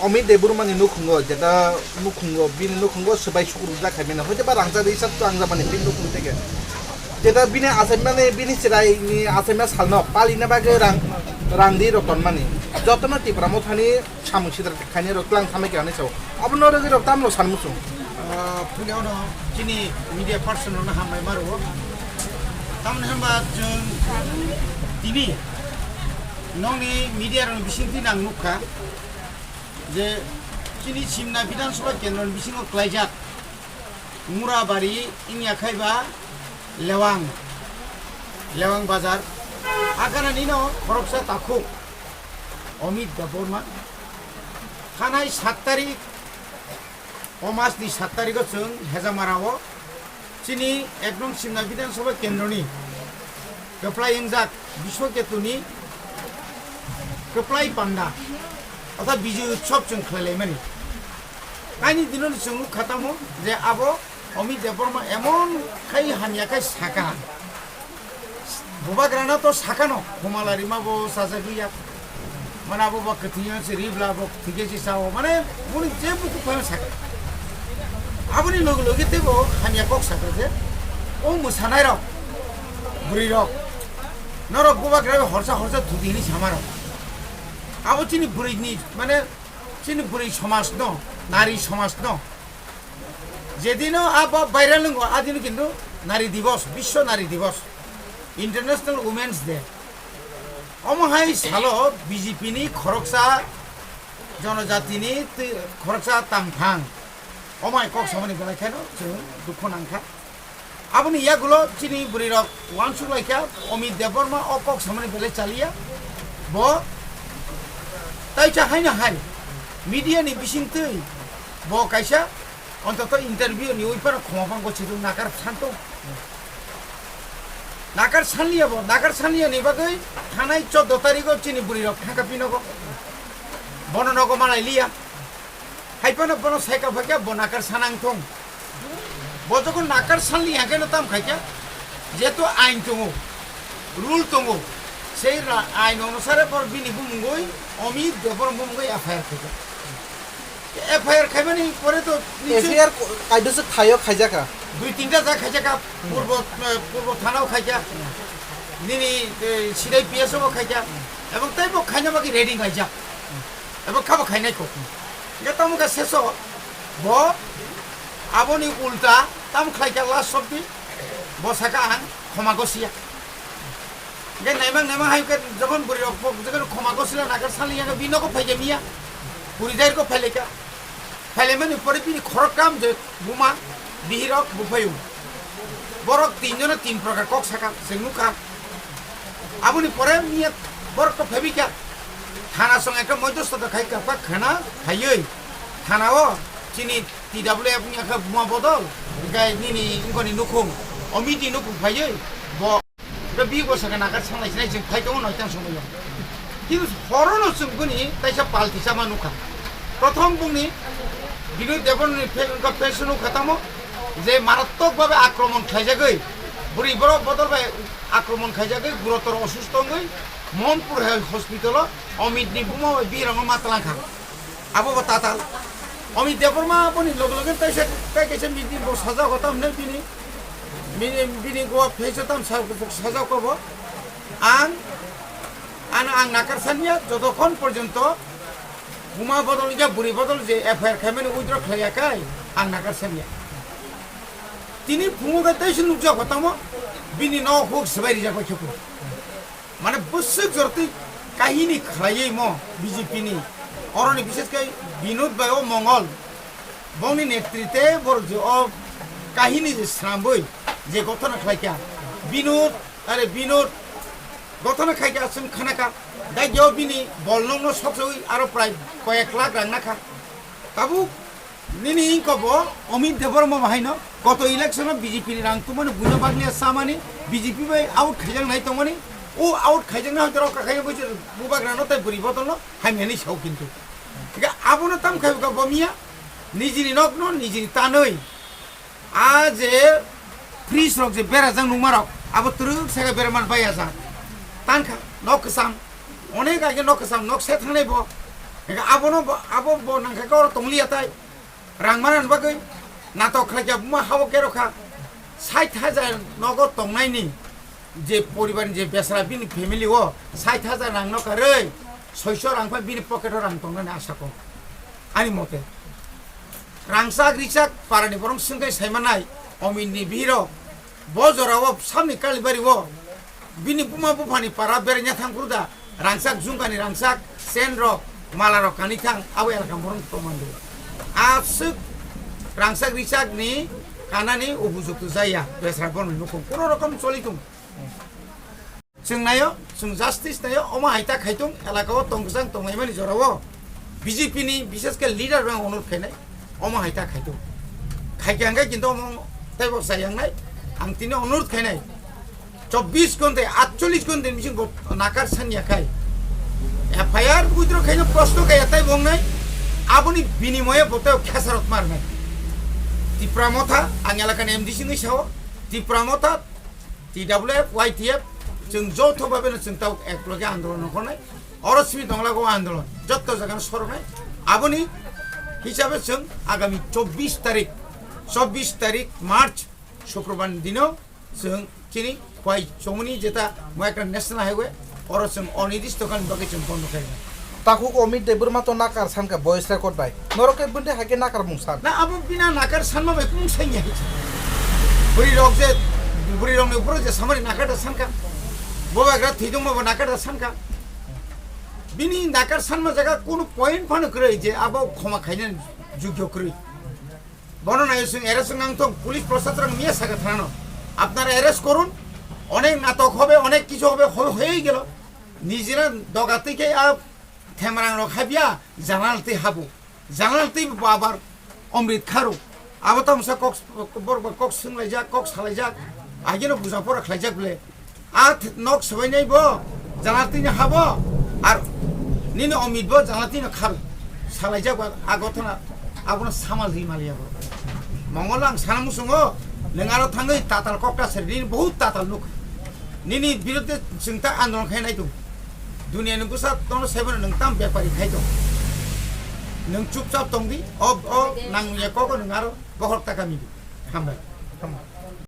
অমিত দেববর্মানি নুখুঙ্গো যেটা নুখুঙ্গো বিনি নুখুঙ্গো সবাই শুকুর জাখাইমেনা হয়তো বা রাংজাদে হিসাব তো আংজামানি বিনি নুখুং থেকে যেটা বিনি আসাইমানে বিনি সেরাই আসাইমা সালনো পালিনা বাগে রাংদি রতন মানি যতন টিপ্রামো থানি সামুং সিদার খাইনি রতলাং থামাই কেন সাও আবনো রজি রক্তাম নো সানমুসুং फुलियावनो चिनि मिडिया पार्सननो हामबाय मारो तामने होनबा जों दिनै नंनि मिडिया रं बिसिंथि नां नुखा जे चिनि सिमना विधानसभा केन्द्र बिसिङाव क्लाइजाक मुराबारि इनि आखाइबा लेवां बाजार आगानानि न खरकसा ताखु अमित देबबर्मा थानाय 7 तारिख मासनि 7 तारिखआव जों हेजामाराव चिनि एकदम सिमना विधानसभा केन्द्रनि गोप्लाय इंजाक विश्वकेतुनि गोप्लाय पान्डा अर्थात बिजु उत्सव जों खालायमानि आइनि दिनाव जों खातामो जे आबो अमित देबबर्मा एमन खाय हानियाखाय साका बबाग्राना तो साका न हमालारि माबो साजागिया माने आबो बा कथिया से रिब्ला बो थिगेसि साव माने मुनि जे बुकु फाय साका आबोनि लोगो लोगो तेबो हानिया कक साका जे ओ मोसानाय रक बुरि रक नरक बबाग्रा हरसा धुदिनि सामार आबो चिनि बुरिनि माने चिनि बुरि समाज न नारी समाज न जेदिनो आबो बायरा लंगो आदिनो किन्तु नारी दिवस विश्व नारी दिवस इंटरनेशनल वुमेन्स डे अमहाय सालो बीजेपी नि खरकसा जनजातिनि खरकसा तामथां अमाय कक सामनि गलायखानो जों दुखु नांखा आबोनि यागुलो चिनि बुरि रक वानसु लायखा अमित देबबर्मा अ कक सामनि बेले चालिया ब ताइचा हायना हाय मीडिया नि बिसिंथै ब कायसा अन्तत इंटरव्यू नि उइफार खमाफां गसिदु नाकार सानलिया नि बागै थानाय 14 तारिखआव चिनि बुरि रक थांका पिनगो बननगो मानाय लिया हाइपानो बनो साइका फाइका बनाकार सानां थं बजको नाकार सानलि हाकेनो ताम खाइका जेतो आइन दङ रुल दङ সেই আইন অনুসারে পর বিনি বুমগই অমিত দেববর্মা বুমগই এফআইআর খাইকা এফআইআর খাইবানি পরে তো এফআইআর কাইদোসে খাইও খাইজাকা 2-3টা যা খাইজাকা পূর্ব থানাও খাইকা নিনি সিরাই পিএসও খাইকা এবং তাইবো খাইনা বাকি রেডিং খাইজা এবং খাবো খাইনাইকো গেতামুকা শেষ ব আবনি উল্টা তাম খাইকা লাস্ট সবদি বসাকা আন ক্ষমাগসিয়া गे नाइमा हाइके जखन बुरि रक जखन खमागसिला नागार सालियागा बिनको फाइजामिया बुरि जायरको फाइलेका फाइलेमानि परे बिनि खरक काम जे बुमा बिहिरक बुफायु बरक तीनजना तीन प्रकार कक साका सेनुका आबुनि परे मिया बरक फेबिका थाना संग एक मध्यस्थता खाइका पा खाना खायै थानाओ चिनि टीडब्ल्यूएफ नि आखा बुमा बदल गाय निनि इंगनि नुखुम अमिति नुखुम फायै ब बि बसका नागार सांलायसिनाय जों फाइदों नयतां समायाव किन्तु हरनो जों बुनि ताइसा पाल्टिसा मानुखा प्रथम बुंनि बिनोद देबबर्मानि फेसबुक पेजनो खतामो जे मारात्मकभावे आक्रमण खाइजागै बुरि बर बदलबाय आक्रमण खाइजागै गुरुतर असुस्थ गै मोहनपुर हस्पिटाल अमितनि बुमा बिरंग मातलाखा आबो बताताल अमित देबबर्मा पनि लगलगे ताइसा ताइकेसे मिदि साजा गताम नै बिनि गोवा फेसोताम साजा कबो आं नाकार सानिया जतक्षण पर्यन्त बुमा बदल जा बुरि बदल जे एफआईआर खाइमानि उइद्र खालायाखै आं नाकार सानिया तिनि फुङाव ताइसो नुजा गतामो बिनि न हुक सबायरि जाबाय खेपु माने बसक जरति काहिनी खालायै म बीजेपी नि अरनि विशेषकै विनोद बाय मंगल बंनि नेतृत्वे बर जे काहिनी जे स्रांबै जे गथना खाइका विनोद गथना खाइका जों खानाका दाइयाव बिनि बलननो सबसै आरो प्राय कयेक लाख रांनाखा काबु निनि इंकब अमित देबबर्मा बाहायनो गत इलेक्शनाव बीजेपी नि रां तुमने बुनो बागलिया सामानि बीजेपी बाय आउट खाइजां नाय तमनि ओ आउट खाइजां ना हदर खाइयो बजे बुबाग्रानो ताइ बुरि बदलनो हाइमेनि साव किन्तु थिगा आबोनो ताम खाइबा बमिया निजिनि नगनो निजिनि तानै आज फ्रीज रक जे बेराजों नुमारक आबो तुरुक सागा बेरामान बाया जा तानखा नकसाम অনেক আগে নখ সাম নখ সে থাকনাই ব আবনো আবো ব নাংখাকে ওর তংলিয়া তাই রাংমারান বাগৈ নাটক খাইয়া বুমা হাবো কেরখা 60,000 নগদ তংনাইনি যে পরিবারनि যে বেসরা বিনি ফ্যামিলি ও 60,000 রাং নকাरै 600 রাং ফা বিনি পকেটও রাং তংনানি আশা কম আনি মতে রাংসাক রিচাক পারানি বরং সিংগাই সাইমানাই অমিননি বিহির বজরাও সামনি কালিবারি ও বিনি বুমা বুফানি পারা বেরেnya থাংকুরদা রাংসাক জুংকানি রাংসাক সেনরক মালারক কানি থাং আবো এলাকাম বরং প্রমাণ আসুক রাংসাক রিচাক ni kanani উপযুক্ত যাইয়া বেসরা বন নকম কোন রকম চলিতুম जों नायो जों जास्टिस नायो अमा हाइता खाइतुं एलाकाव तंगसां तंगाइमानि जराव बीजेपी नि विशेषके लिडार रं अनुरोध खाइनाय अमा हाइता खाइतुं खाइखांगाय किन्तु ताइब जायांनाय आं तिनि अनुरोध खाइनाय 24 घन्टे 48 घन्टे मिसिं नाकार सानियाखाय एफआईआर उद्र खाइनो प्रश्न खाय ताइ बंनाय आबुनि बिनिमये बताव खेसारत मारनाय तिप्रामथा आं एलाकानि एमडिसि नि साव तिप्रामथा টিডাব্লিউএফ ওয়াইটিএফ जों যৌথভাবে जों তাও একলগে আন্দোলন করনাय অরশ্মি দংলাগো আন্দোলন যত জায়গায় সরনায় আবনি হিসাবে जों আগামী 24 তারিখ মার্চ শুক্রবার দিনও जों কিনি কয় চমনি যেটা একটা ন্যাশনাল হাইওয়ে অর जों অনির্দিষ্টকালীন বাকি जों বন্ধ খাইনা তাকু অমিত দেবুরমা তো নাকার সানকা ভয়েস রেকর্ড বাই নরকে বন্ধে হাকে নাকার মুসান না আবু বিনা নাকার সানমা বাই কুং সাইয়া বুড়ি রক যে बुरी रंगनि ऊपर जे सामरि नाकाटा सानका बबाग्रा थैदोंबाबो नाकाटा सानका बिनि नाकार सानमा जायगा कोनो पॉइंट फानो करे जे आबो क्षमा खाइनो যোগ্য করে বর্ণনায় जों অ্যারেস্ট নাংতো পুলিশ প্রশাসন নিয়ে সাকা থানো আপনারা অ্যারেস্ট করুন অনেক নাটক হবে অনেক কিছু হবে হয়েই গেল নিজেরা দগা থেকে থেমরাং রখাবিয়া জানালতে হাবো জানালতে আবার অমৃত খারো আবার তো আমসা কক্স বরবার কক্স সিংলাইজা কক্স সালাইজা আইজেনো বুঝাপড়া খাইজাক বলে আর নক সবাই ব জানাতিনি হাব আর নিনে অমিত ব জানাতিনি খার সালাইজাক আগতনা আবনা সামাল হিমালিয়া মঙ্গল আং সানামুসুং नों थाङै ताताल कक्राझार बहुत ताताल नुक निनि बिरुद्धे जोंता आन्दोलन खायनाय दं दुनिया नों गुसा दं सेबन नों ताम बेपारि खाय दं नों चुपचाप दं दि नांनिया कक नों आरो बहर ताका मिबि हामबाय